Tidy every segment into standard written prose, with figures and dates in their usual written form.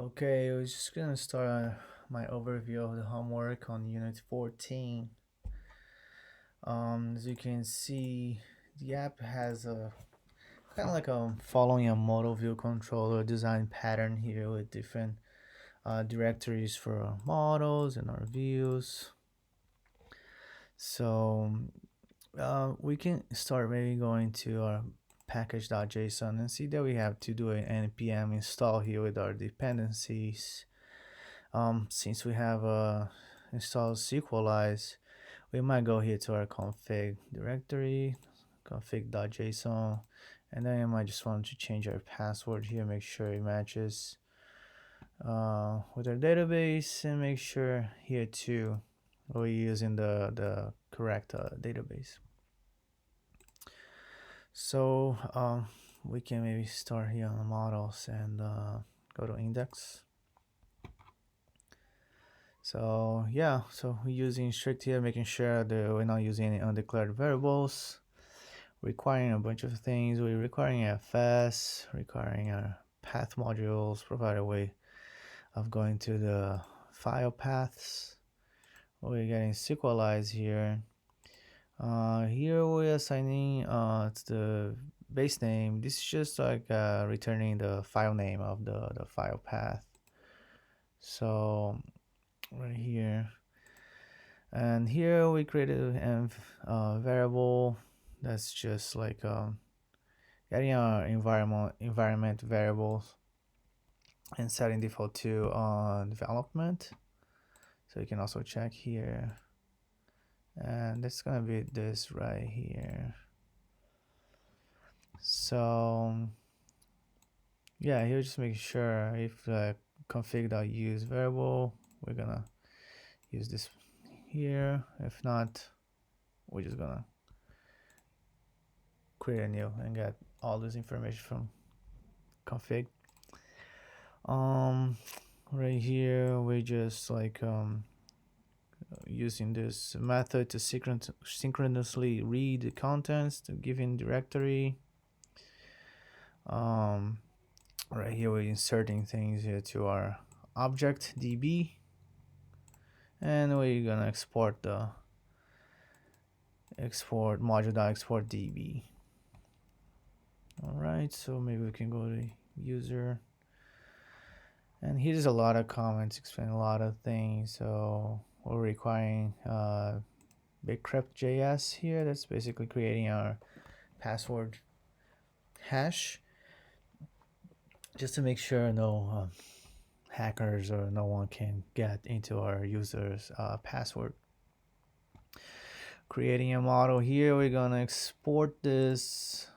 Okay, I was just gonna start my overview of the homework on Unit 14. As you can see, the app has a kind of like following a model view controller design pattern here with different directories for our models and our views. So we can start maybe going to our package.json and see that we have to do an npm install here with our dependencies. Since we have installed SQLize, we might go here to our config directory, config.json, and then I might just want to change our password here, make sure it matches with our database, and make sure here too we're using the correct database. So we can maybe start here on the models and go to index. So yeah, so we're using strict here, making sure that we're not using any undeclared variables, requiring a bunch of things. We're requiring fs, requiring our path modules, provide a way of going to the file paths. We're getting SQLize here. Here we're assigning to the base name. This is just like returning the file name of the file path. So right here, and here we created an variable that's just like getting our environment variables and setting default to development. So you can also check here, and that's gonna be this right here. So yeah, here just make sure if config.use variable, we're gonna use this here. If not, we're just gonna create a new and get all this information from config. Right here we just like using this method to synchronously read the contents to given directory. Right here we're inserting things here to our object db, and we're gonna export the module.export db. Alright, so maybe we can go to user, and here's a lot of comments explain a lot of things. So we're requiring bigcrypt.js here. That's basically creating our password hash, just to make sure no hackers or no one can get into our users password. Creating a model here, we're gonna export this,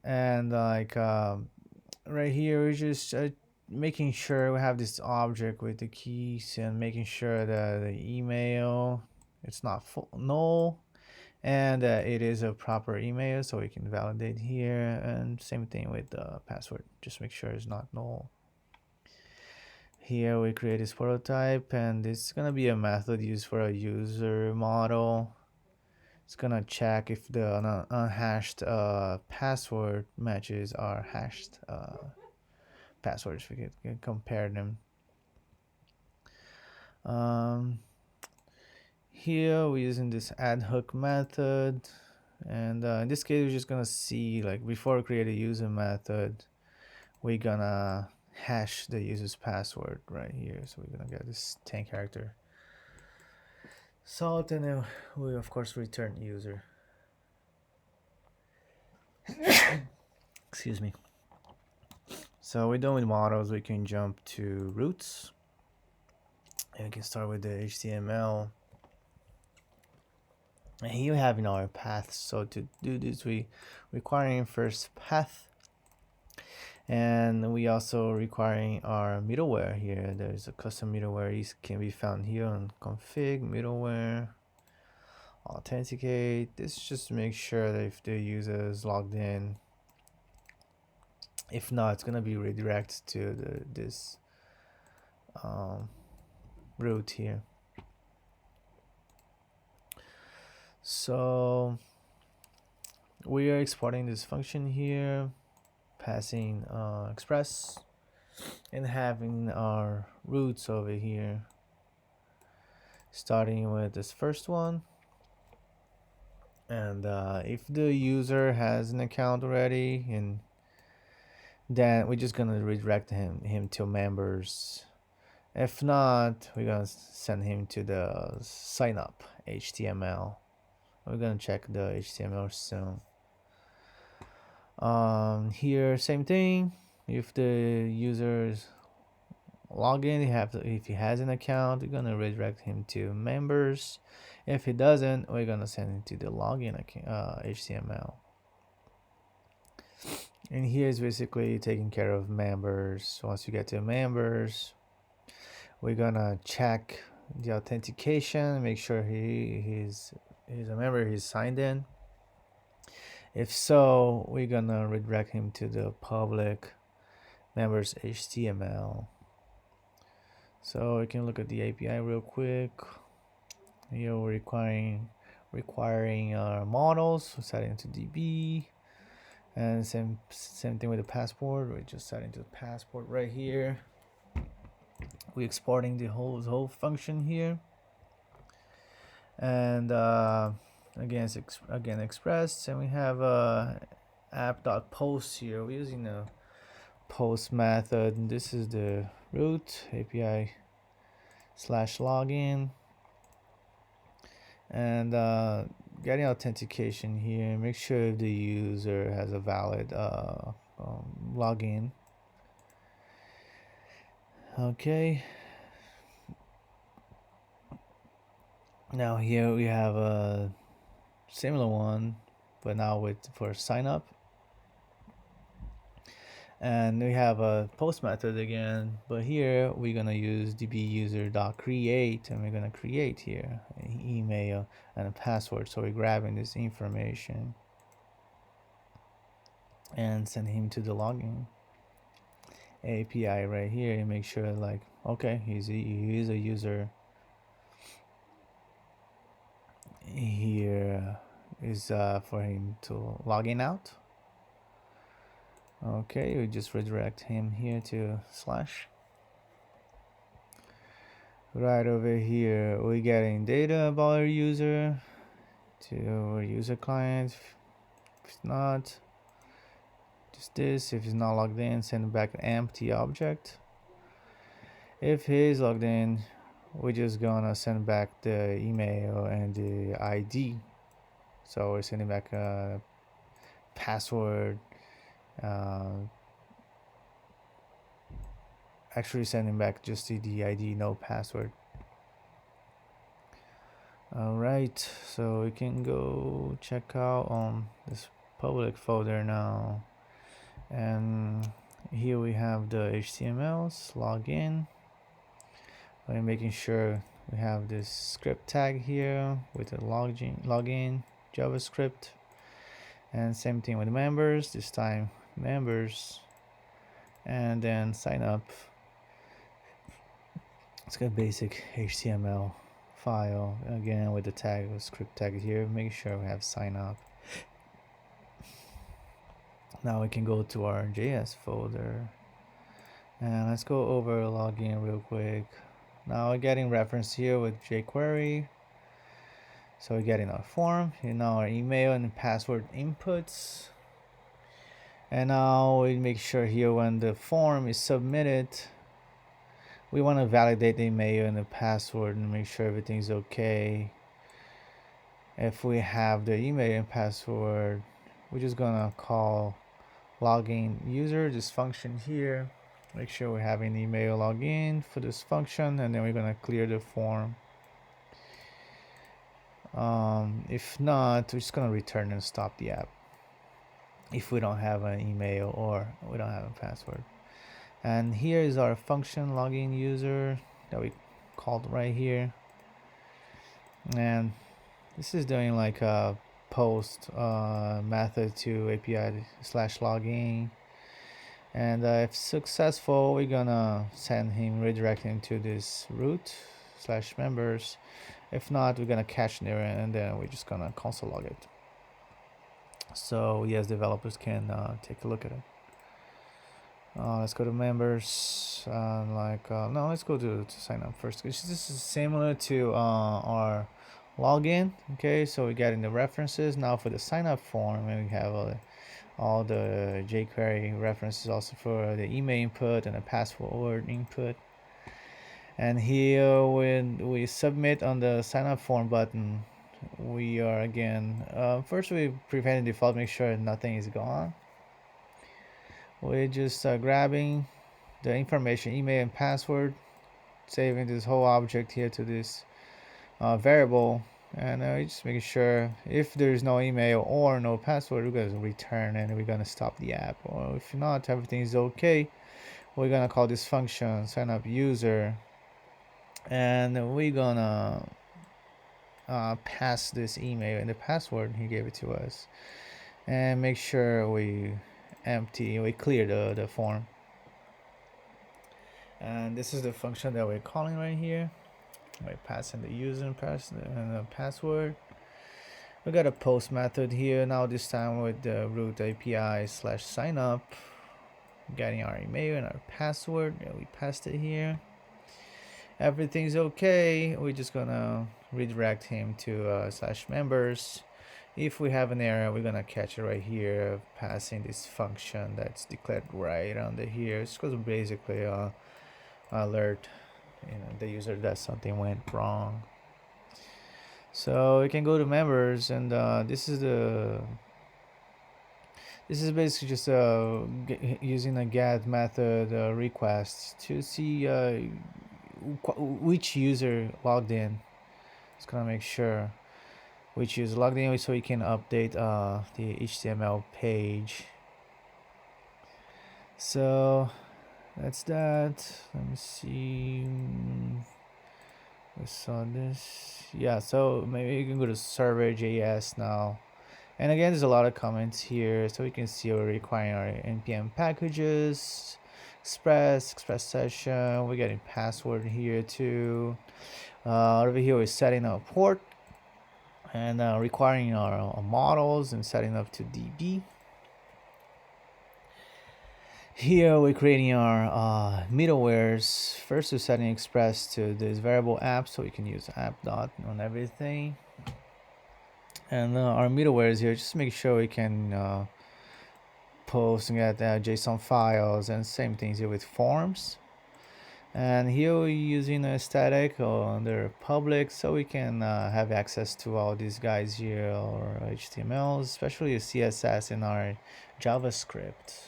and like right here we're just making sure we have this object with the keys, and making sure that the email, it's not null, and it is a proper email, so we can validate here. And same thing with the password, just make sure it's not null. Here we create this prototype, and it's gonna be a method used for a user model. It's gonna check if the unhashed password matches our hashed passwords. We can compare them. Here we're using this add hook method, and in this case we're just gonna see, like, before we create a user method, we're gonna hash the user's password right here. So we're gonna get this 10 character salt, and then we of course return user. Excuse me. So we're done with models. We can jump to roots, and we can start with the HTML. And here we have in our paths. So to do this, we requiring first path, and we also requiring our middleware here. There's a custom middleware. It can be found here on config middleware. Authenticate. This just makes sure that if the user is logged in. If not, it's gonna be redirected to this root here. So we are exporting this function here, passing express, and having our roots over here, starting with this first one. And if the user has an account already, and then we're just gonna redirect him to members. If not, we're gonna send him to the sign up HTML. We're gonna check the HTML soon. Here, same thing. If the user's login, if he has an account, we're gonna redirect him to members. If he doesn't, we're gonna send him to the login HTML. And here is basically taking care of members. Once you get to members, we're gonna check the authentication, make sure he's a member, he's signed in. If so, we're gonna redirect him to the public members HTML. So we can look at the API real quick. Here we're requiring our models, we're setting to DB, and same thing with the passport. We're just setting to the passport right here. We're exporting the whole function here, and again express, and we have app.post here. We're using a post method, and this is the root API /login, and getting authentication here. Make sure the user has a valid login. Okay. Now here we have a similar one, but now for sign up. And we have a post method again, but here we're gonna use dbuser.create, and we're gonna create here an email and a password. So we're grabbing this information and send him to the login API right here, and make sure like, okay, he is a user. Here is for him to log in out. Okay, we just redirect him here to slash. Right over here, we're getting data about our user to our user client. If it's not, just this. If he's not logged in, send back an empty object. If he's logged in, we're just gonna send back the email and the ID. So we're sending back a password. Actually sending back just the ID, no password. Alright, so we can go check out on this public folder now, and here we have the HTMLs, login. I'm making sure we have this script tag here with the login JavaScript, and same thing with members, this time members, and then sign up. It's got basic HTML file again with the tag, script tag here. Make sure we have sign up. Now we can go to our JS folder, and let's go over login real quick. Now we're getting reference here with jQuery. So we're getting our form, and now our email and password inputs. And now we make sure here when the form is submitted, we want to validate the email and the password and make sure everything's okay. If we have the email and password, we're just gonna call login user, this function here. Make sure we have an email login for this function, and then we're gonna clear the form. If not, we're just gonna return and stop the app if we don't have an email or we don't have a password. And here is our function login user that we called right here, and this is doing like a post method to API /login, and if successful, we're gonna send him, redirect him to this root /members. If not, we're gonna catch an error, and then we're just gonna console log it. So yes, developers can take a look at it. Let's go to members. No, let's go to sign up first. This is similar to our login. Okay, so we get in the references. Now for the sign up form, we have all the jQuery references also for the email input and the password input. And here when we submit on the sign up form button, we are again first we prevent the default, make sure nothing is gone. We're just grabbing the information, email and password, saving this whole object here to this variable, and just making sure if there's no email or no password, we're gonna return and we're gonna stop the app. Or if not, everything is okay, we're gonna call this function sign up user, and we're gonna pass this email and the password he gave it to us, and make sure we clear the form. And this is the function that we're calling right here. We're passing the user and the password. We got a post method here now, this time with the root API slash sign up, getting our email and our password. Yeah, we passed it here. Everything's okay. We're just gonna redirect him to slash members. If we have an error, we're gonna catch it right here, passing this function that's declared right under here. It's because basically alert the user that something went wrong. So we can go to members, and this is basically just using a get method request to see which user logged in. It's gonna make sure which user logged in, so we can update the HTML page. So that's that. Let me see. I saw this. Yeah, so maybe you can go to server.js now. And again, there's a lot of comments here, so we can see we're requiring our npm packages, express session. We're getting password here too. Over here, we're setting up port and requiring our models and setting up to DB. Here we're creating our middlewares. First we're setting express to this variable app, so we can use app dot on everything. And our middlewares here, just make sure we can post and get JSON files, and same things here with forms. And here we're using a static under public, so we can have access to all these guys here, or HTMLs, especially CSS in our JavaScript.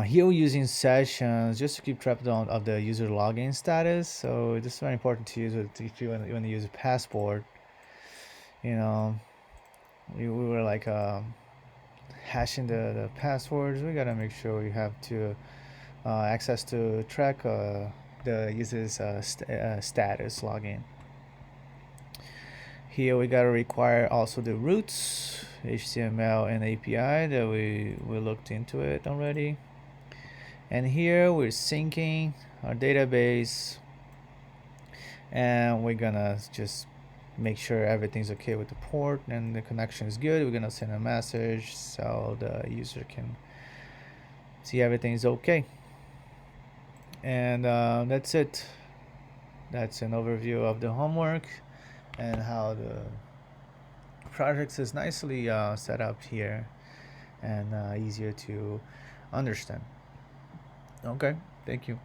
Here we're using sessions just to keep track of the user login status. So this is very important to use if you want to use a passport. You know, we were like hashing the passwords. We gotta make sure we have to access to track the user's status login. Here we gotta require also the roots, HTML and API that we looked into it already. And here we're syncing our database, and we're gonna just make sure everything's okay with the port and the connection is good. We're gonna send a message so the user can see everything's okay. And that's it. That's an overview of the homework and how the project is nicely set up here and easier to understand. Okay, thank you.